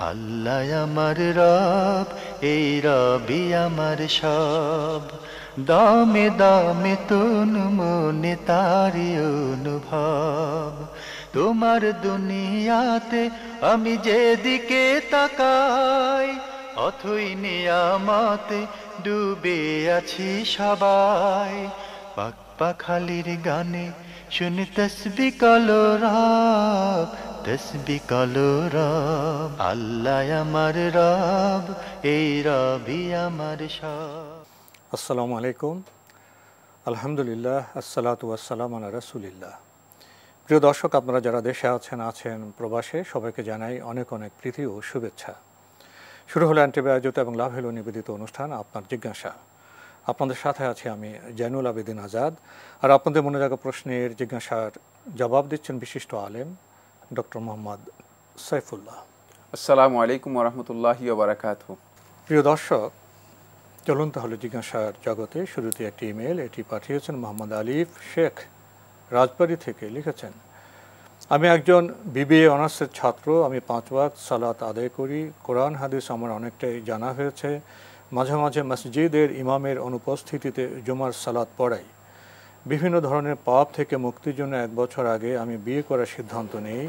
আল্লাহ আমার রব, এই রবি আমার সব। দামে দামে তন মনে তারি অনুভব। তোমার দুনিয়াতে আমি যেদিকে তাকাই, অথই নিয়ামতে ডুবে আছি সবাই। পাক পাখালির গানে শুনি তসবি কলরব, তসবি কলরব। আল্লাহ আমার রব, এই রবি আমার সব। আসসালামু আলাইকুম, আলহামদুলিল্লাহ, আসসালাতু ওয়াসসালামু আলা রাসূলিল্লাহ। প্রিয় দর্শক, আপনারা যারা দেশে আছেন প্রবাসে, সবাইকে জানাই অনেক অনেক প্রীতি ও শুভেচ্ছা। শুরু হলো অ্যান্টিভি আয়োজিত এবং লাভ হলো নিবেদিত অনুষ্ঠান আপনার জিজ্ঞাসা। আপনাদের সাথে আছি আমি জয়নুল আবেদিন আজাদ। আর আপনাদের মনে রাখা প্রশ্নের জিজ্ঞাসার জবাব দিচ্ছেন বিশিষ্ট আলেম ডক্টর মোহাম্মদ সাইফুল্লাহ। আসসালামু আলাইকুম ওয়া রাহমাতুল্লাহি ওয়া বারাকাতুহু। প্রিয় দর্শক, চলুন তাহলে জিজ্ঞাসার জগতে। শুরুতে একটি ইমেল, এটি পাঠিয়েছেন মোহাম্মদ আলিফ শেখ, রাজবাড়ী থেকে। লিখেছেন, আমি একজন বিবিএ অনার্সের ছাত্র। আমি 5 ওয়াক্ত সালাত আদায় করি। কোরআন হাদিস আমার অনেকটাই জানা হয়েছে। মাঝে মাঝে মসজিদের ইমামের অনুপস্থিতিতে জুমার সালাত পড়াই। বিভিন্ন ধরনের পাপ থেকে মুক্তির জন্য 1 বছর আগে আমি বিয়ে করার সিদ্ধান্ত নেই।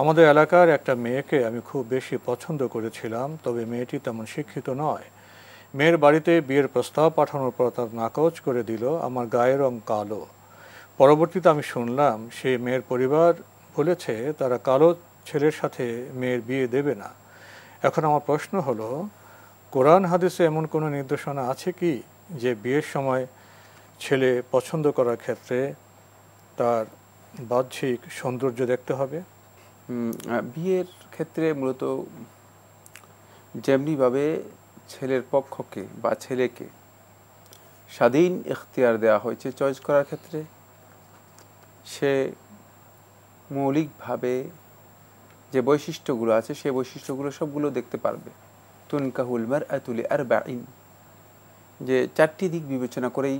আমাদের এলাকার একটা মেয়েকে আমি খুব বেশি পছন্দ করেছিলাম, তবে মেয়েটি তেমন শিক্ষিত নয়। মেয়ের বাড়িতে বিয়ের প্রস্তাব পাঠানোর পর তার নাকচ করে দিল। আমার গায়ের রং কালো। পরবর্তীতে আমি শুনলাম সে মেয়ের পরিবার বলেছে তারা কালো ছেলের সাথে মেয়ের বিয়ে দেবে না। এখন আমার প্রশ্ন হলো, কোরআন হাদিসে এমন কোনো নির্দেশনা আছে কি যে বিয়ের সময় ছেলে পছন্দ করার ক্ষেত্রে তার বাহ্যিক সৌন্দর্য দেখতে হবে? বিয়ের ক্ষেত্রে মূলত যেমনিভাবে ছেলের পক্ষকে বা ছেলেকে স্বাধীন ইখতিয়ার দেওয়া হয়েছে চয়েস করার ক্ষেত্রে, সে মৌলিকভাবে যে বৈশিষ্ট্যগুলো আছে সেই বৈশিষ্ট্যগুলো সবগুলো দেখতে পারবে। তুনকাহুল মারআতু লিআরবাইন, যে 4টি দিক বিবেচনা করেই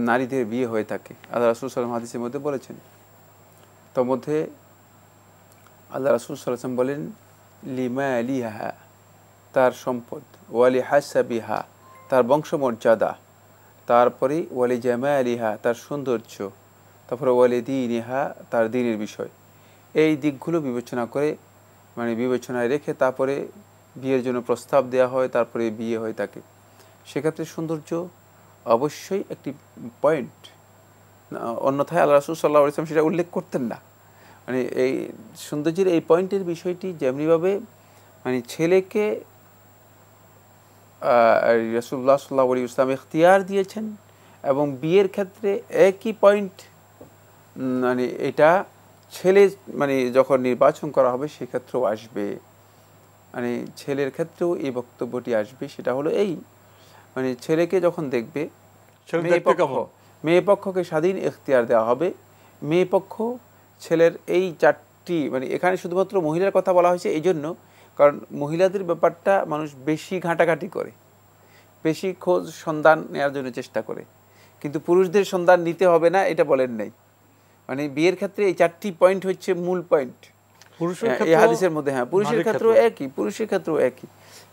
নারীদের বিয়ে হয়ে থাকে। আল্লাহ রাসূল সাল্লাল্লাহু আলাইহি ওয়াসাল্লাম হাদিসের মধ্যে বলেছেন। তার মধ্যে আল্লাহ রাসূল সাল্লাল্লাহু আলাইহি ওয়াসাল্লাম বলেন, লিমালিহা, তার সম্পদ, ওয়ালি হাসাবিহা, তার বংশমর্যাদা, তারপরে ওয়ালি জামালিহা, তার সৌন্দর্য, তারপরে ওয়ালি দীনিহা, তার দ্বীনের বিষয়। এই দিকগুলো বিবেচনা করে, মানে বিবেচনায় রেখে তারপরে বিয়ের জন্য প্রস্তাব দেওয়া হয়, তারপরে বিয়ে হয়ে থাকে। সেক্ষেত্রে সৌন্দর্য অবশ্যই একটি পয়েন্ট, অন্যথায় আল্লাহ রাসূল সাল্লাল্লাহু আলাইহি ওয়াসাল্লাম সেটা উল্লেখ করতেন না। মানে এই সৌন্দর্যের এই পয়েন্টের বিষয়টি যেমনিভাবে মানে ছেলেকে রাসূলুল্লাহ সাল্লাল্লাহু আলাইহি ওয়াসাল্লাম ইখতিয়ার দিয়েছেন, এবং বিয়ের ক্ষেত্রে একই পয়েন্ট, মানে এটা ছেলে মানে যখন নির্বাচন করা হবে সেক্ষেত্রেও আসবে। মানে ছেলের ক্ষেত্রেও এই বক্তব্যটি আসবে। সেটা হলো এই, মানে ছেলেকে যখন দেখবে, মেয়ে পক্ষকে স্বাধীন ইখতিয়ার দেওয়া হবে। মেয়ে পক্ষ ছেলের এই 4টি, মানে এখানে শুধুমাত্র মহিলার কথা বলা হয়েছে এই জন্য, কারণ মহিলাদের ব্যাপারটা মানুষ বেশি ঘাঁটাঘাঁটি করে, বেশি খোঁজ সন্ধান নেওয়ার জন্য চেষ্টা করে, কিন্তু পুরুষদের সন্ধান নিতে হবে না এটা বলেন নাই। মানে বিয়ের ক্ষেত্রে এই 4টি পয়েন্ট হচ্ছে মূল পয়েন্ট এই হাদিসের মধ্যে। হ্যাঁ, পুরুষের ক্ষেত্রেও একই, পুরুষের ক্ষেত্রেও একই।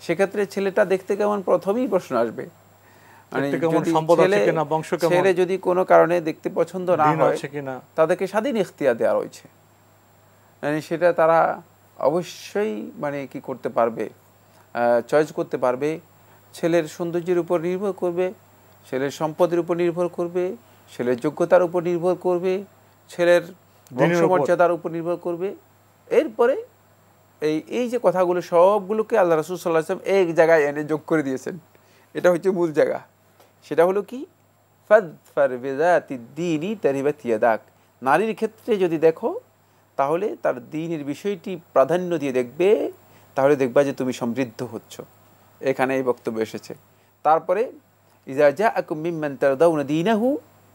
সেক্ষেত্রে ছেলেটা দেখতে কেমন, প্রথমেই প্রশ্ন আসবে। মানে ছেলে যদি কোনো কারণে দেখতে পছন্দ না হয়, তাদেরকে স্বাধীন ইখতিয়ার দেওয়া রয়েছে। মানে সেটা তারা অবশ্যই মানে কি করতে পারবে, চয়েস করতে পারবে। ছেলের সৌন্দর্যের উপর নির্ভর করবে, ছেলের সম্পদের উপর নির্ভর করবে, ছেলের যোগ্যতার উপর নির্ভর করবে, ছেলের বংশমর্যাদার উপর নির্ভর করবে। এরপরে এই যে কথাগুলো সবগুলোকে আল্লাহ রাসূল সাল্লাল্লাহু আলাইহি ওয়াসাল্লাম এক জায়গায় এনে যোগ করে দিয়েছেন। এটা হচ্ছে মূল জায়গা। সেটা হলো কি, ফাযফার বিযাতিদ দীনি তারিবাত ইয়াদাক। নারীর ক্ষেত্রে যদি দেখো, তাহলে তার দ্বীনের বিষয়টি প্রাধান্য দিয়ে দেখবে, তাহলে দেখবা যে তুমি সমৃদ্ধ হচ্ছ। এখানে এই বক্তব্য এসেছে। তারপরে ইযা জাআকুম মিম্মান তারদাউনা দীনাহু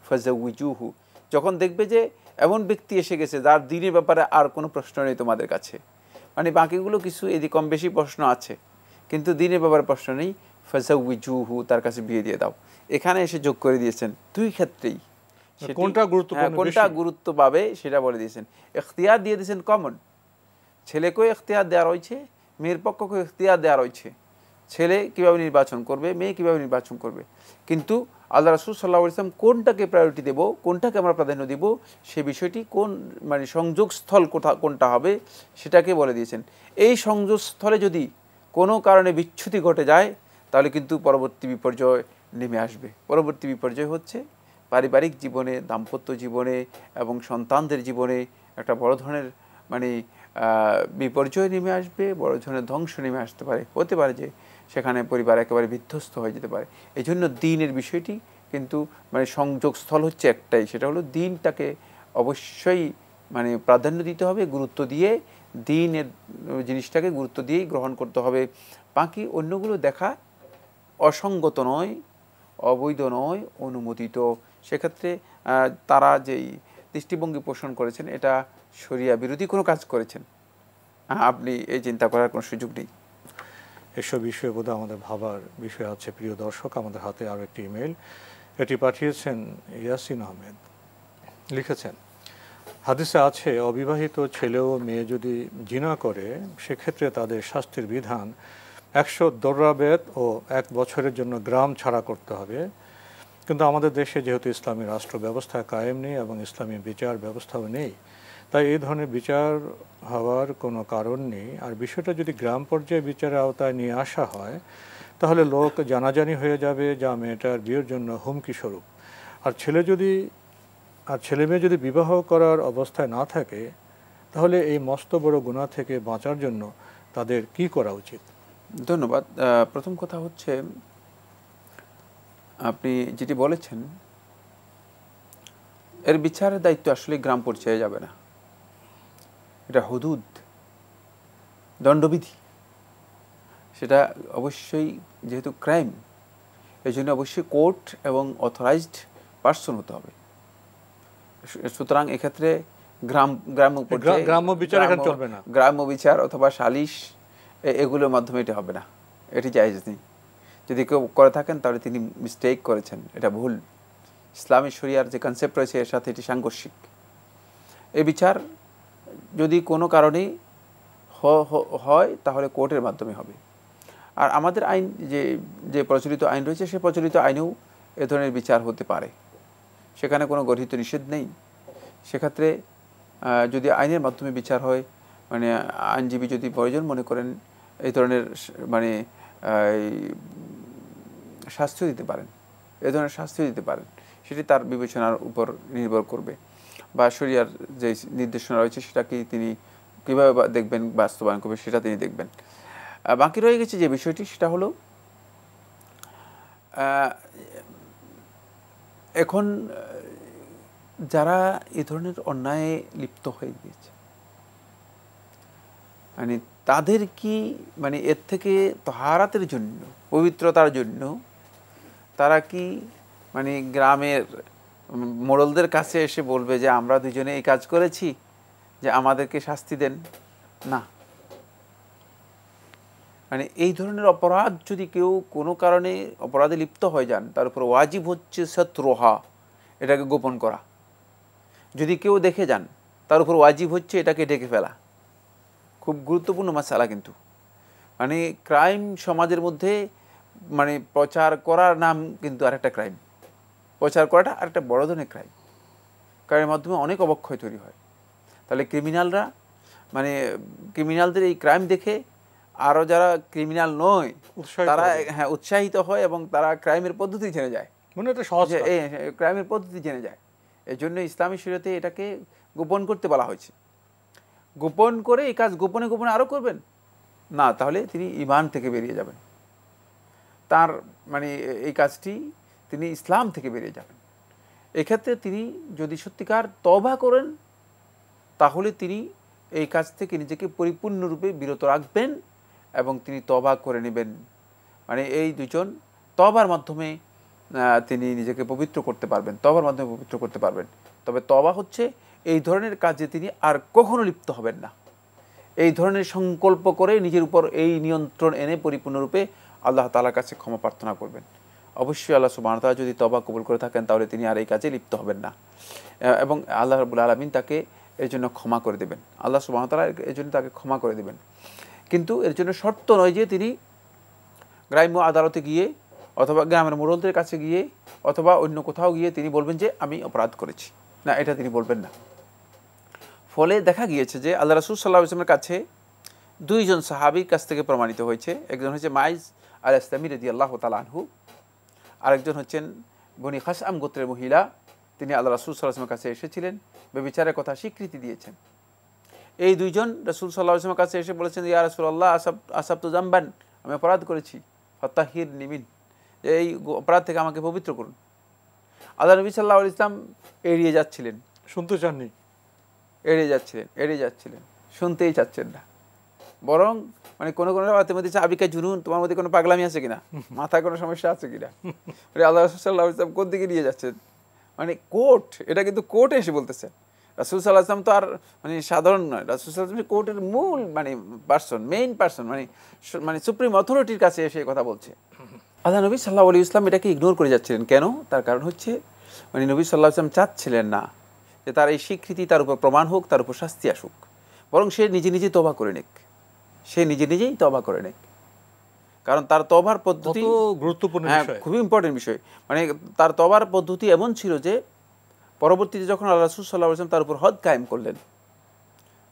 ফাযাওয়িজুহু, যখন দেখবে যে এমন ব্যক্তি এসে গেছে যার দ্বীনের ব্যাপারে আর কোনো প্রশ্ন নেই তোমাদের কাছে, মানে বাকিগুলো কিছু এদিকে কম বেশি প্রশ্ন আছে কিন্তু দ্বীনের ব্যাপারে প্রশ্ন নেই, ফাযাওয়িজুহু, তার কাছে বিয়ে দিয়ে দাও। এখানে এসে যোগ করে দিয়েছেন দুই ক্ষেত্রেই কোনটা গুরুত্ব পাবে সেটা বলে দিয়েছেন। ইখতিয়ার দিয়ে দিয়েছেন কমন, ছেলেকেও ইখতিয়ার দেওয়া রয়েছে, মেয়ের পক্ষকে ইখতিয়ার দেওয়া রয়েছে, ছেলে কীভাবে নির্বাচন করবে, মেয়ে কীভাবে নির্বাচন করবে। কিন্তু আল্লাহ রাসূল সাল্লাল্লাহু আলাইহি ওয়াসাল্লাম কোনটাকে প্রায়োরিটি দেব, কোনটাকে আমরা প্রাধান্য দেব, সে বিষয়টি কোন মানে সংযোগস্থল কোনটা হবে সেটাকে বলে দিয়েছেন। এই সংযোগস্থলে যদি কোনো কারণে বিচ্যুতি ঘটে যায় তাহলে কিন্তু পরবর্তী বিপর্যয় নেমে আসবে। পরবর্তী বিপর্যয় হচ্ছে পারিবারিক জীবনে, দাম্পত্য জীবনে এবং সন্তানদের জীবনে একটা বড় ধরনের মানে বিপর্যয় নেমে আসবে, বড় ধরনের ধ্বংস নেমে আসতে পারে। হতে পারে যে সেখানে পরিবার একেবারে বিধ্বস্ত হয়ে যেতে পারে। এই জন্য দিনের বিষয়টি কিন্তু মানে সংযোগস্থল হচ্ছে একটাই, সেটা হলো দিনটাকে অবশ্যই মানে প্রাধান্য দিতে হবে, গুরুত্ব দিয়ে দিনের জিনিসটাকে গুরুত্ব দিয়েই গ্রহণ করতে হবে। বাকি অন্যগুলো দেখা অসঙ্গত নয়, অবৈধ নয়, অনুমোদিত। সেক্ষেত্রে তারা যেই দৃষ্টিভঙ্গি পোষণ করেছেন এটা শরিয়া বিরোধী কোনো কাজ করেছেন, আপনি এই চিন্তা করার কোনো সুযোগ নেই। এসব বিষয়ে বোধহয় আমাদের ভাবার বিষয় আছে। প্রিয় দর্শক, আমাদের হাতে আরও একটি ইমেল, এটি পাঠিয়েছেন ইয়াসিন আহমেদ। লিখেছেন, হাদিসে আছে অবিবাহিত ছেলে ও মেয়ে যদি জিনা করে সেক্ষেত্রে তাদের শাস্তির বিধান 100 দর্রাবেত ও 1 বছরের জন্য গ্রাম ছাড়া করতে হবে। কিন্তু আমাদের দেশে যেহেতু ইসলামী রাষ্ট্র ব্যবস্থা কায়েম নেই এবং ইসলামী বিচার ব্যবস্থাও নেই, তাই এই ধরনের বিচার হওয়ার কোনো কারণ নেই। আর বিষয়টা যদি গ্রাম পর্যায়ে বিচারের আওতায় নিয়ে আসা হয় তাহলে লোক জানাজানি হয়ে যাবে, যা মেয়েটার বিয়ের জন্য হুমকি স্বরূপ। আর ছেলে মেয়ে যদি বিবাহ করার অবস্থায় না থাকে তাহলে এই মস্ত বড় গুনাহ থেকে বাঁচার জন্য তাদের কি করা উচিত? ধন্যবাদ। প্রথম কথা হচ্ছে আপনি যেটি বলেছেন এর বিচারের দায়িত্ব আসলে গ্রাম পর্যায়ে যাবে না, এটা হুদুদ, দণ্ডবিধি, সেটা অবশ্যই যেহেতু ক্রাইম এই জন্য অবশ্যই কোর্ট এবং অথরাইজড পার্সন হতে হবে। সুতরাং এক্ষেত্রে গ্রাম্য বিচার এখানে চলবে না, গ্রাম্য বিচার অথবা সালিশ এগুলোর মাধ্যমে এটা হবে না, এটি জায়েজ নেই। যদি কেউ করে থাকেন তাহলে তিনি মিস্টেক করেছেন, এটা ভুল। ইসলামী শরিয়ার যে কনসেপ্ট রয়েছে এর সাথে এটি সাংঘর্ষিক। এই বিচার যদি কোনো কারণে হয় তাহলে কোর্টের মাধ্যমে হবে। আর আমাদের আইন যে প্রচলিত আইন রয়েছে সে প্রচলিত আইনেও এ ধরনের বিচার হতে পারে, সেখানে কোনো গঠিত নিষেধ নেই। সেক্ষেত্রে যদি আইনের মাধ্যমে বিচার হয়, মানে আইনজীবী যদি প্রয়োজন মনে করেন এই ধরনের মানে শাস্তি দিতে পারেন, এ ধরনের শাস্তি দিতে পারেন, সেটি তার বিবেচনার উপর নির্ভর করবে। বা শরিয়ার যে নির্দেশনা রয়েছে সেটাকে তিনি কীভাবে দেখবেন, বাস্তবায়ন করবে সেটা তিনি দেখবেন। বাকি রয়ে গেছে যে বিষয়টি, সেটা হলো এখন যারা এ ধরনের অন্যায়ে লিপ্ত হয়ে গিয়েছে মানে তাদের কি মানে এর থেকে তাহারাতের জন্য, পবিত্রতার জন্য তারা কি মানে গ্রামের মোড়লদের কাছে এসে বলবে যে আমরা দুজনে এই কাজ করেছি, যে আমাদেরকে শাস্তি দেন? না। মানে এই ধরনের অপরাধ যদি কেউ কোনো কারণে অপরাধে লিপ্ত হয়ে যান তার উপর ওয়াজিব হচ্ছে সতরোহা, এটাকে গোপন করা। যদি কেউ দেখে যান তার উপর ওয়াজিব হচ্ছে এটাকে ঢেকে ফেলা। খুব গুরুত্বপূর্ণ মাসালা কিন্তু। মানে ক্রাইম সমাজের মধ্যে মানে প্রচার করার নাম কিন্তু আরেকটা ক্রাইম, প্রচার করাটা আরেকটা বড় ধরনের ক্রাইম। ক্রাইমের মাধ্যমে অনেক অবক্ষয় তৈরি হয়। তাহলে ক্রিমিনালরা মানে ক্রিমিনালদের এই ক্রাইম দেখে আরও যারা ক্রিমিনাল নয় তারা উৎসাহিত হয় এবং তারা ক্রাইমের পদ্ধতি জেনে যায়, ক্রাইমের পদ্ধতি জেনে যায়। এই জন্য ইসলামী শরীয়তে এটাকে গোপন করতে বলা হয়েছে। গোপন করে এই কাজ গোপনে গোপনে আরও করবেন না, তাহলে তিনি ঈমান থেকে বেরিয়ে যাবেন, তার মানে এই কাজটি তিনি ইসলাম থেকে বেরিয়ে যাবেন। এক্ষেত্রে তিনি যদি সত্যিকার তওবা করেন তাহলে তিনি এই কাজ থেকে নিজেকে পরিপূর্ণরূপে বিরত রাখবেন এবং তিনি তওবা করে নেবেন। মানে এই দুজন তওবার মাধ্যমে তিনি নিজেকে পবিত্র করতে পারবেন, তওবার মাধ্যমে পবিত্র করতে পারবেন। তবে তওবা হচ্ছে এই ধরনের কাজে তিনি আর কখনো লিপ্ত হবেন না। এই ধরনের সংকল্প করে নিজের উপর এই নিয়ন্ত্রণ এনে পরিপূর্ণরূপে আল্লাহ তাআলার কাছে ক্ষমা প্রার্থনা করবেন। অবশ্যই আল্লাহ সুবহানাহু ওয়া তাআলা যদি তওবা কবুল করে থাকেন তাহলে তিনি আর এই কাজে লিপ্ত হবেন না এবং আল্লাহ রাব্বুল আলামিন তাকে এর জন্য ক্ষমা করে দেবেন। আল্লাহ সুবহানাহু ওয়া তাআলা এর জন্য তাকে ক্ষমা করে দেবেন। কিন্তু এর জন্য শর্ত নয় যে তিনি গ্রাম্য আদালতে গিয়ে অথবা গ্রামের মোড়লদের কাছে গিয়ে অথবা অন্য কোথাও গিয়ে তিনি বলবেন যে আমি অপরাধ করেছি, না, এটা তিনি বলবেন না। ফলে দেখা গিয়েছে যে আল্লাহ রাসূল সাল্লাল্লাহু আলাইহি ওয়াসাল্লামের কাছে দুইজন সাহাবীর কাছ থেকে প্রমাণিত হয়েছে। একজন হচ্ছে মাইজ আল-আসলামী রাদিয়াল্লাহু তাআলা আনহু, আরেকজন হচ্ছেন বনি খাসআম গোত্রের মহিলা। তিনি আল্লাহ রাসূল সাল্লাল্লাহু আলাইহি ওয়াসাল্লামের কাছে এসেছিলেন, ব্যভিচারের কথা স্বীকৃতি দিয়েছেন। এই দুইজন রাসূল সাল্লাল্লাহু আলাইহি ওয়াসাল্লামের কাছে এসে বলেছেন, ইয়া রাসূলুল্লাহ, আসাবতু জামবান, আমি অপরাধ করেছি, ফাতাহিরনি মিন, এই অপরাধ থেকে আমাকে পবিত্র করুন। আল্লাহ নবী সাল্লাল্লাহু আলাইহি ওয়াসাল্লাম এড়িয়ে যাচ্ছিলেন, শুনতে চাননি, এড়িয়ে যাচ্ছিলেন, শুনতেই চাচ্ছেন না। বরং মানে কোনো রাতের মধ্যে আবিকা জুনুন, তোমার মধ্যে কোনো পাগলামি আছে কিনা, মাথায় কোনো সমস্যা আছে কিনা, আল্লাহ রাসূল সাল্লাল্লাহু আলাইহি ওয়াসাল্লাম কোন দিকে নিয়ে যাচ্ছেন। মানে কোর্ট, এটা কিন্তু কোর্টে এসে বলতেছেন। রাসূল সাল্লাল্লাহু আলাইহি ওয়াসাল্লাম তো আর মানে সাধারণ নয়, রাসূল সাল্লাল্লাহু আলাইহি ওয়াসাল্লাম কোর্টের মূল মানে মেইন পার্সন, মানে সুপ্রিম অথরিটির কাছে এসে কথা বলছে। আল্লাহ নবী সাল্লাল্লাহু আলাইহি ওয়াসাল্লাম এটাকে ইগনোর করে যাচ্ছিলেন। কেন? তার কারণ হচ্ছে মানে নবী সাল্লাল্লাহু আলাইহি ওয়াসাল্লাম চাচ্ছিলেন না যে তার এই স্বীকৃতি তার উপর প্রমাণ হোক, তার উপর শাস্তি আসুক, বরং সে নিজেই তওবা করে নেক, নিজেই তওবা করে নেক। কারণ তার তওবার পদ্ধতি গুরুত্বপূর্ণ বিষয়, খুবই ইম্পর্টেন্ট বিষয়। মানে তার তওবার পদ্ধতি এমন ছিল যে পরবর্তীতে যখন আল্লাহ রাসূল সাল্লাল্লাহু আলাইহি ওয়াসাল্লাম তার উপর হদ কায়েম করলেন,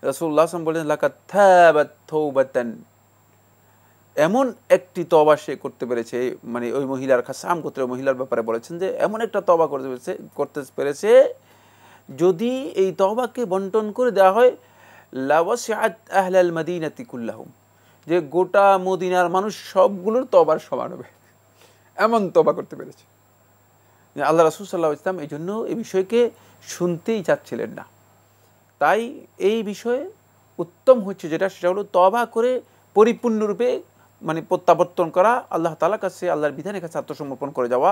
রাসূলুল্লাহ সাল্লাল্লাহু আলাইহি ওয়াসাল্লাম বললেন, লাকাদ তাবাত তাওবাতান, এমন একটি তওবা সে করতে পেরেছে। মানে ওই মহিলার খাসআম গোত্রের মহিলার ব্যাপারে বলেছেন যে এমন একটা তওবা করতে পেরেছে, যদি এই তওবাকে বন্টন করে দেওয়া হয়, লাওয়াসিআত আহলাল মাদিনাতি কুল্লাহুম, যে গোটা মদিনার মানুষ সবগুলোর তওবার সমান হবে, এমন তওবা করতে পেরেছে। আল্লাহ রাসূল সাল্লাল্লাহু আলাইহি ওয়াসাল্লাম এই জন্য এই বিষয়কে শুনতেই চাচ্ছিলেন না। তাই এই বিষয়ে উত্তম হচ্ছে যেটা, সেটা হলো তওবা করে পরিপূর্ণরূপে মানে প্রত্যাবর্তন করা, আল্লাহ তাআলার কাছে, আল্লাহর বিধানের কাছে আত্মসমর্পণ করে যাওয়া,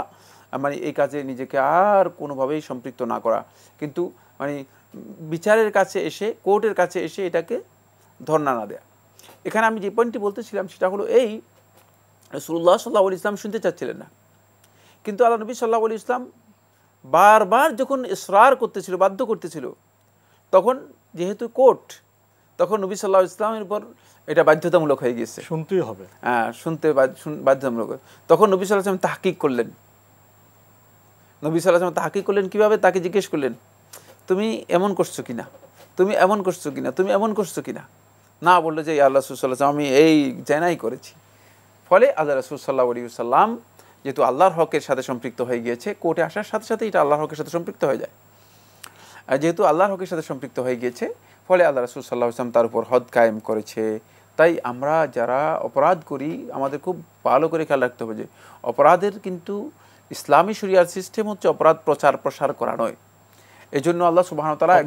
মানে এই কাজে নিজেকে আর কোনোভাবেই সম্পৃক্ত না করা। কিন্তু মানে বিচারের কাছে এসে, কোর্টের কাছে এসে এটাকে ধর্ণা না দেয়া। এখানে আমি যে পয়েন্টটি বলতেছিলাম সেটা হলো এই, রাসূলুল্লাহ সাল্লাল্লাহু আলাইহি ওয়াসাল্লাম শুনতে চাচ্ছিলেন না, কিন্তু আল্লাহ নবী সাল্লাল্লাহু আলাইহি ওয়াসাল্লাম বারবার যখন ইসরার করতেছিল, বাধ্য করতেছিল, তখন যেহেতু কোর্ট, তখন নবী সাল্লাল্লাহু আলাইহি ওয়াসাল্লামের উপর এটা বাধ্যতামূলক হয়ে গিয়েছে, শুনতেই হবে। হ্যাঁ, শুনতে বাধ্যতামূলক। তখন নবী সাল্লাল্লাহু আলাইহি ওয়াসাল্লাম তাহকিক করলেন। নবী সাল্লাল্লাহু আলাইহি ওয়াসাল্লাম তাহকিক করলেন কিভাবে? তাকে জিজ্ঞেস করলেন, তুমি এমন করছো কিনা, তুমি এমন করছো কিনা, তুমি এমন করছো কিনা। না, বললো যে আল্লাহ রাসূল সাল্লাল্লাহু আলাইহি ওয়াসাল্লাম, আমি এই জেনাই করেছি। ফলে আল্লাহ রাসূল সাল্লাল্লাহু আলাইহি ওয়াসাল্লাম যেহেতু আল্লাহর হকের সাথে সম্পৃক্ত হয়ে গিয়েছে, কোর্টে আসার সাথে সাথে এটা আল্লাহর হকের সাথে সম্পৃক্ত হয়ে যায়। আর যেহেতু আল্লাহর হকের সাথে সম্পৃক্ত হয়ে গিয়েছে, ফলে আল্লাহ রাসূল সাল্লাল্লাহু আলাইহি ওয়াসাল্লাম তার উপর হদ কায়েম করেছে। তাই আমরা যারা অপরাধ করি, আমাদের খুব ভালো করে খেয়াল রাখতে হবে যে অপরাধের কিন্তু ইসলামী শরিয়ার সিস্টেম হচ্ছে অপরাধ প্রচার প্রসার করা নয়। এই জন্য আল্লাহ সুবহানাহু ওয়া তাআলা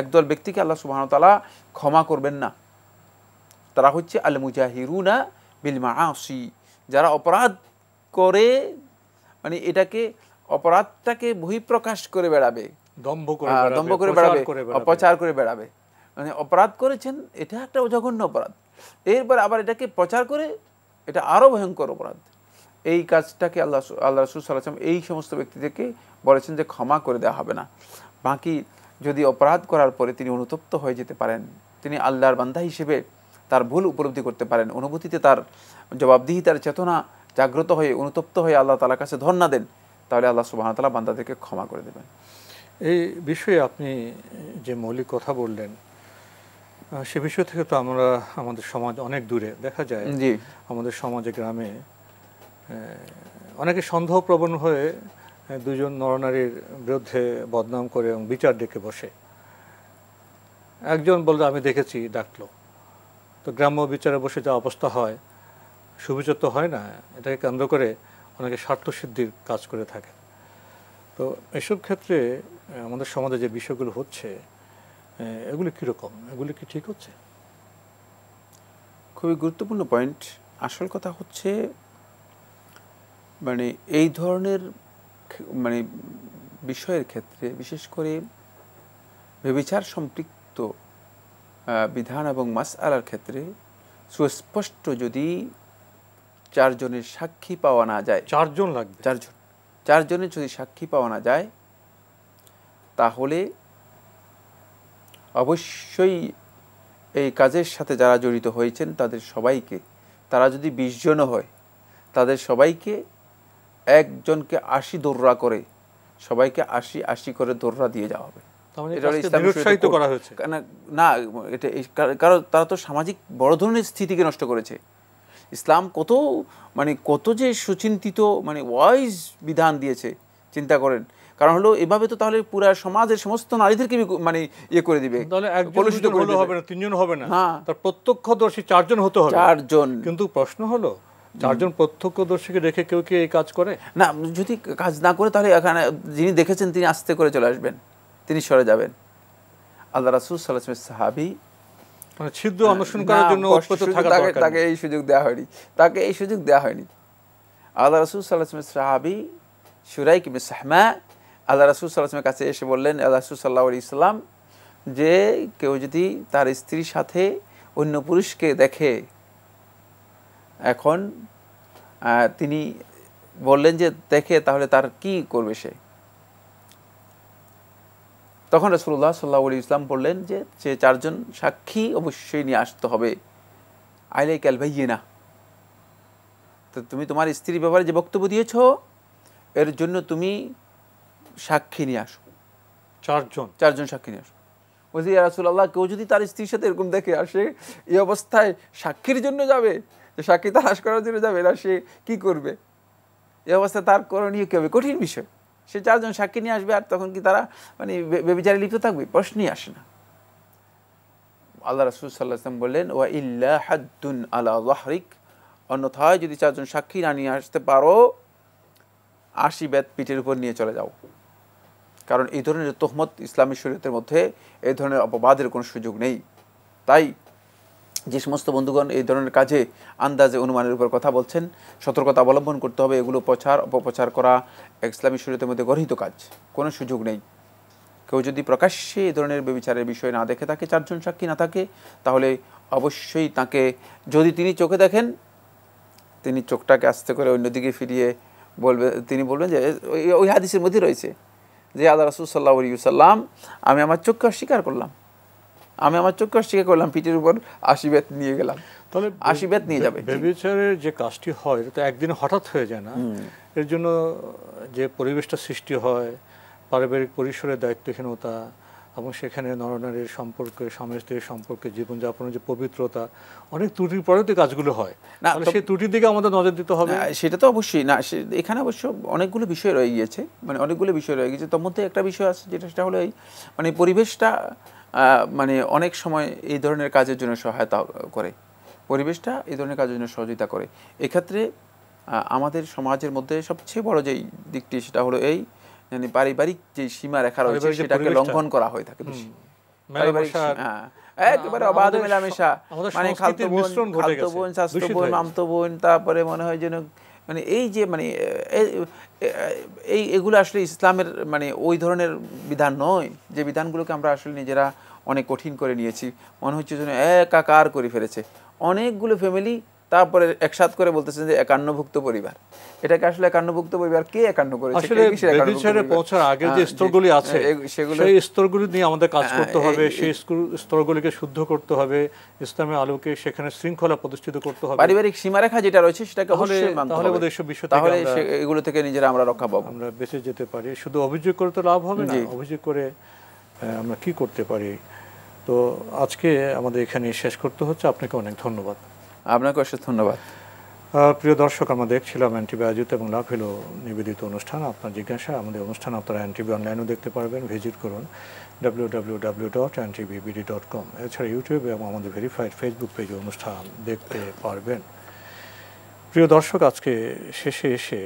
একদল ব্যক্তিকে আল্লাহ সুবহানাহু ওয়া তাআলা ক্ষমা করবেন না। তারা হচ্ছে আল মুজাহিরুনা বিল মাআসি, যারা অপরাধ করে মানে এটাকে অপরাধটাকে বহিঃপ্রকাশ করে বেড়াবে, দম্ভ করে বেড়াবে, প্রচার করে বেড়াবে। মানে অপরাধ করেছেন, এটা একটা জঘন্য অপরাধ, এরপর আবার এটাকে প্রচার করে, এটা আরো ভয়ঙ্কর অপরাধ। এই কাজটাকে আল্লাহ রাসূল সাল্লাল্লাহু আলাইহি ওয়াসাল্লাম এই সমস্ত ব্যক্তিদেরকে বলেছেন যে ক্ষমা করে দেওয়া হবে না। বাকি যদি অপরাধ করার পরে তিনি অনুতপ্ত হয়ে যেতে পারেন, তিনি আল্লাহর বান্দা হিসেবে তার ভুল উপলব্ধি করতে পারেন, অনুভূতিতে তার জবাবদিহিতার চেতনা জাগ্রত হয়ে অনুতপ্ত হয়ে আল্লাহ তাআলার কাছে ধর্ণা দেন, তাহলে আল্লাহ সুবহানাহু ওয়া তাআলা বান্দাদেরকে ক্ষমা করে দেবেন। এই বিষয়ে আপনি যে মৌলিক কথা বললেন, সে বিষয় থেকে তো আমরা, আমাদের সমাজ অনেক দূরে, দেখা যায় আমাদের সমাজে, গ্রামে অনেকে সন্দেহপ্রবণ হয়ে দুজন নরনারীর বিরুদ্ধে বদনাম করে এবং বিচার ডেকে বসে। একজন বলল আমি দেখেছি, ডাকলো, তো গ্রাম্য বিচারে বসে যা অবস্থা হয়, সুবিচার তো হয় না। এটাকে কেন্দ্র করে অনেকে স্বার্থসিদ্ধির কাজ করে থাকে। তো এসব ক্ষেত্রে আমাদের সমাজে যে বিষয়গুলো হচ্ছে, এগুলি কীরকম, এগুলি কি ঠিক হচ্ছে? খুবই গুরুত্বপূর্ণ পয়েন্ট। আসল কথা হচ্ছে মানে এই ধরনের মানে বিষয়ের ক্ষেত্রে, বিশেষ করে ব্যভিচার সম্পৃক্ত বিধান এবং মাসআলার ক্ষেত্রে সুস্পষ্ট যদি চারজনের সাক্ষী পাওয়া না যায়, চারজন লাগবে, চারজনের যদি সাক্ষী পাওয়া না যায়, তাহলে অবশ্যই এই কাজের সাথে যারা জড়িত হয়েছেন তাদের সবাইকে, তারা যদি 20 জনও হয়, তাদের সবাইকে একজনকে 80 দোররা করে, সবাইকে 80 করে দোররা দিয়ে যাওয়া হবে। নিরুৎসাহিত করা হয়েছে না, এটা কারণ তারা তো সামাজিক বড় ধরনের স্থিতিকে নষ্ট করেছে। ইসলাম কত কত যে সুচিন্তিত ওয়াইজ বিধান দিয়েছে, চিন্তা করেন। কারণ হলো এভাবে তো তাহলে পুরো সমাজের সমস্ত নারীদেরকে ইয়ে করে দিবে, কলুষিত করে দিবে। হবে না, 3 জন হবে না, তার প্রত্যক্ষদর্শী 4 জন হতে হবে। 4 জন। কিন্তু প্রশ্ন হলো 4 জন প্রত্যক্ষদর্শীকে রেখে কেউ কি এই কাজ করে? না, যদি কাজ না করে তাহলে এখানে যিনি দেখেছেন তিনি আস্তে করে চলে আসবেন, তিনি সরে যাবেন। আল্লাহ রাসূল সাল্লাল্লাহু আলাইহি ওয়াসাল্লাম সাহাবী ছিদ্র অন্বেষণ করার জন্য তাকে এই সুযোগ দেওয়া হয়নি, আল্লাহ রাসূল সাল্লাল্লাহু আলাইহি ওয়াসাল্লাম সাহাবী শুরাইক ইবনে সাহমা আল্লাহ রাসূল সাল্লাল্লাহু আলাইহি ওয়াসাল্লামের কাছে এসে বললেন, আল্লাহ রাসূল সাল্লাল্লাহু আলাইহি ওয়াসাল্লাম, যে কেউ যদি তার স্ত্রীর সাথে অন্য পুরুষকে দেখে, এখন তিনি বললেন যে দেখে তাহলে তার কি করবে সে? তখন রাসূলুল্লাহ সাল্লাল্লাহু আলাইহি ওয়াসাল্লাম বললেন যে 4 জন সাক্ষী অবশ্যই নিয়ে আসতে হবে। আলাইকাল বাইয়িনা, তো তুমি তোমার স্ত্রীর ব্যাপারে যে বক্তব্য দিয়েছো এর জন্য তুমি সাক্ষী নিয়ে আসো। 4 জন সাক্ষী নিয়ে আসো। বলছি, ইয়া রাসূলুল্লাহ, কেউ যদি তার স্ত্রীর সাথে এরকম দেখে আসে, এই অবস্থায় সাক্ষীর জন্য যাবে, যে সাক্ষী তালাশ করার জন্য যাবে, না সে কি করবে? এই অবস্থায় তার করণীয় কি হবে? কঠিন বিষয়। সে 4 জন সাক্ষী নিয়ে আসবে, আর তখন কি তারা ব্যভিচারে লিপ্ত থাকবে? প্রশ্নই আসে না। আল্লাহ রাসূল সাল্লাল্লাহু আলাইহি ওয়াসাল্লাম বললেন, ওয়া ইল্লা হাদ্দুন আলা যাহরিক, অন্যথায় যদি 4 জন সাক্ষী না নিয়ে আসতে পারো, 80 বেত পিঠের উপর নিয়ে চলে যাও। কারণ এই ধরনের তোহমত ইসলামী শরীয়তের মধ্যে এই ধরনের অপবাদের কোনো সুযোগ নেই। তাই যে সমস্ত বন্ধুগণ এই ধরনের কাজে আন্দাজে অনুমানের উপর কথা বলছেন, সতর্কতা অবলম্বন করতে হবে। এগুলো অপপ্রচার করা ইসলামী শরীয়তের মধ্যে গর্হিত কাজ, কোনো সুযোগ নেই। কেউ যদি প্রকাশ্যে এই ধরনের ব্যভিচারের বিষয় না দেখে থাকে, 4 জন সাক্ষী না থাকে, তাহলে অবশ্যই তাকে, যদি তিনি চোখে দেখেন, তিনি চোখটাকে আস্তে করে অন্যদিকে ফিরিয়ে তিনি বলবেন যে ওই হাদিসের মধ্যে রয়েছে যে আল্লাহ রাসূল সাল্লাল্লাহু আলাইহি ওয়াসাল্লাম, আমি আমার চোখকে অস্বীকার করলাম, পিঠের উপর 80 বেত নিয়ে গেলাম। তাহলে 80 বেত নিয়ে যাবে। ব্যভিচারের যে কাজটি হয় এটা তো একদিনে হঠাৎ হয়ে যায় না। এর জন্য যে পরিবেশটা সৃষ্টি হয়, পারিবারিক পরিসরের দায়িত্বহীনতা, এবং সেখানে নরনারীর সম্পর্কে, স্বামী স্ত্রীর সম্পর্কে, জীবনযাপনের যে পবিত্রতা, অনেক ত্রুটির পরেও তো কাজগুলো হয়। সেই ত্রুটির দিকে আমাদের নজর দিতে হবে। সেটা তো অবশ্যই না, এখানে অবশ্য অনেকগুলো বিষয় রয়ে গিয়েছে, তার মধ্যে একটা বিষয় আছে যেটা, সেটা হলো এই পরিবেশটা অনেক সময় এই ধরনের কাজের জন্য সহায়তা করে, পরিবেশটা এই ধরনের কাজের জন্য সহযোগিতা করে। এক্ষেত্রে আমাদের সমাজের মধ্যে সবচেয়ে বড় যেই দিকটি, সেটা হলো এই পারিবারিক যে সীমা রেখা রয়েছে সেটাকে লঙ্ঘন করা হয়ে থাকে বেশি। একেবারে অবাধ মেলামেশা, খালতো বোন, শাস্তো বোন, মামতো বোন, তারপরে মনে হয় যেন এই যে এগুলো আসলে ইসলামের ওই ধরনের বিধান নয়, যে বিধানগুলোকে আমরা আসলে নিজেরা অনেক কঠিন করে নিয়েছি। মনে হচ্ছে যেন একাকার করে ফেলেছে অনেকগুলো ফ্যামিলি, তারপরে একসাথ করে বলতেছেন যে 51ভুক্ত পরিবার। এটাকে আসলে 51ভুক্ত পরিবার কে 51 করেছে? আসলে ব্যভিচারে পৌঁছার আগে যে স্তরগুলি আছে, সেই স্তরগুলি নিয়ে আমাদের কাজ করতে হবে, সেই স্তরগুলিকে শুদ্ধ করতে হবে, ইসলামের আলোকে সেখানে শৃঙ্খলা প্রতিষ্ঠিত করতে হবে। পারিবারিক সীমারেখা যেটা রয়েছে সেটাকে অবশ্যই মানতে হবে, তাহলে এসব বিষয় থেকে এগুলো থেকে নিজেরা আমরা রক্ষা পাবো, আমরা বেঁচে যেতে পারি। শুধু অভিযোগ করে তো লাভ হবে না, অভিযোগ করে আমরা কি করতে পারি। তো আজকে আমাদের এখানে শেষ করতে হচ্ছে। আপনাকে অনেক ধন্যবাদ। আপনাকে অশেষ ধন্যবাদ। প্রিয় দর্শক, আমরা দেখছিলাম এনটিভি আয়োজিত এবং লাভ হলো নিবেদিত অনুষ্ঠান আপনার জিজ্ঞাসা। আমাদের অনুষ্ঠান আপনারা এনটিভি অনলাইনেও দেখতে পারবেন, ভিজিট করুন www.ntvbd.com। এছাড়া ইউটিউবে এবং আমাদের ভেরিফাইড ফেসবুক পেজে অনুষ্ঠান দেখতে পারবেন। প্রিয় দর্শক, আজকে শেষে এসে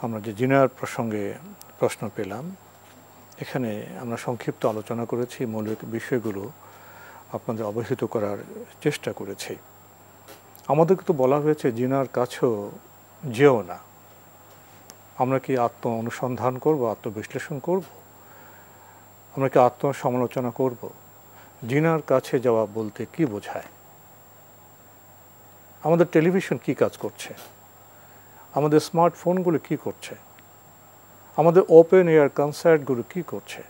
আমরা যে জিনার প্রসঙ্গে প্রশ্ন পেলাম, এখানে আমরা সংক্ষিপ্ত আলোচনা করেছি, মৌলিক বিষয়গুলো আপনাদের অবহিত করার চেষ্টা করেছি। আমাদেরকে তো বলা হয়েছে জিনার কাছেও যেও না। আমরা কি আত্ম অনুসন্ধান করব, আত্মবিশ্লেষণ করব? আমরা কি আত্মসমালোচনা করব? জিনার কাছে যাওয়া বলতে কি বোঝায়? আমাদের টেলিভিশন কি কাজ করছে? আমাদের স্মার্টফোনগুলো কি করছে? আমাদের ওপেন এয়ার কনসার্টগুলো কি করছে?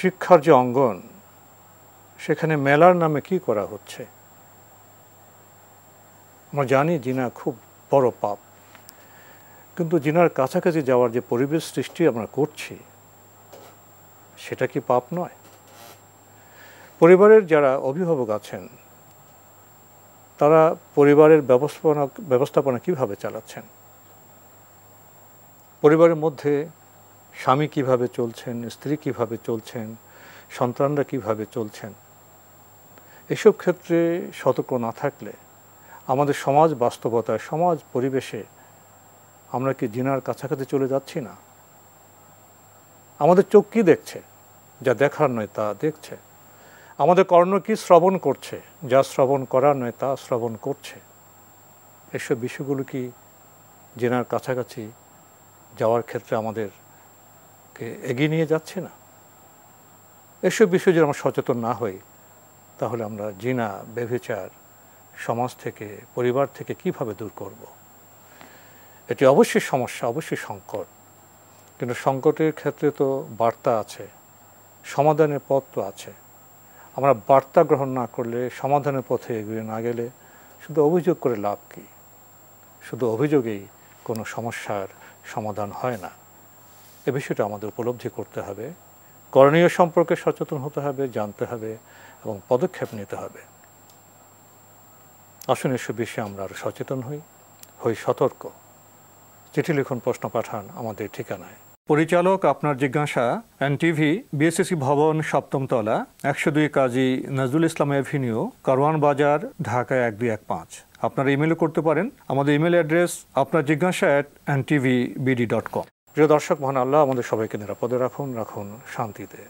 শিক্ষার যে অঙ্গন, সেখানে মেলার নামে কি করা হচ্ছে? আমরা জানি জিনা খুব বড় পাপ, কিন্তু জিনার কাছাকাছি যাওয়ার যে পরিবেশ সৃষ্টি আমরা করছি, সেটা কি পাপ নয়? পরিবারের যারা অভিভাবক আছেন, তারা পরিবারের ব্যবস্থাপনা কিভাবে চালাচ্ছেন? পরিবারের মধ্যে স্বামী কিভাবে চলছেন, স্ত্রী কিভাবে চলছেন, সন্তানরা কিভাবে চলছেন, এসব ক্ষেত্রে সতর্ক না থাকলে আমাদের সমাজ বাস্তবতায়, সমাজ পরিবেশে আমরা কি জিনার কাছাকাছি চলে যাচ্ছি না? আমাদের চোখ কি দেখছে? যা দেখার নয় তা দেখছে। আমাদের কর্ণ কি শ্রবণ করছে? যা শ্রবণ করার নয় তা শ্রবণ করছে। এসব বিষয়গুলো কি জিনার কাছাকাছি যাওয়ার ক্ষেত্রে আমাদেরকে এগিয়ে নিয়ে যাচ্ছে না? এসব বিষয়ে যদি আমরা সচেতন না হই, তাহলে আমরা জিনা, ব্যভিচার সমাজ থেকে, পরিবার থেকে কিভাবে দূর করব? এটি অবশ্যই সমস্যা, অবশ্যই সংকট, কিন্তু সংকটের ক্ষেত্রে তো বার্তা আছে, সমাধানের পথ তো আছে। আমরা বার্তা গ্রহণ না করলে, সমাধানের পথে এগিয়ে না গেলে শুধু অভিযোগ করে লাভ কী? শুধু অভিযোগেই কোনো সমস্যার সমাধান হয় না। এ বিষয়টা আমাদের উপলব্ধি করতে হবে, করণীয় সম্পর্কে সচেতন হতে হবে, জানতে হবে এবং পদক্ষেপ নিতে হবে। আসুন এসব বিষয়ে আমরা আরও সচেতন হই সতর্ক। চিঠি লিখুন, প্রশ্ন পাঠান আমাদের ঠিকানায়। পরিচালক আপনার জিজ্ঞাসা, এনটিভি, বিএসসি ভবন, 7ম তলা, 102 কাজী নজরুল ইসলাম এভিনিউ, কারওয়ান বাজার, ঢাকা 1215। আপনারা ইমেলও করতে পারেন। আমাদের ইমেল অ্যাড্রেস আপনার জিজ্ঞাসা @ntvbd.com। প্রিয় দর্শক, মহান আল্লাহ আমাদের সবাইকে নিরাপদে রাখুন শান্তিতে।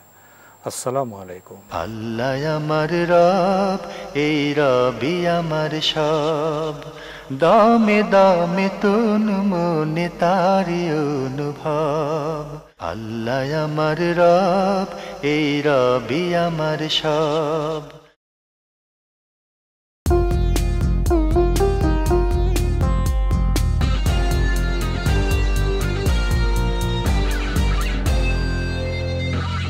আসসালামু আলাইকুম। আল্লাহ আমার রব, এই রবি আমার সব, দামে দামে তুন মনে তারি অনুভব। আল্লাহ আমার রব, এই রবি আমার সব।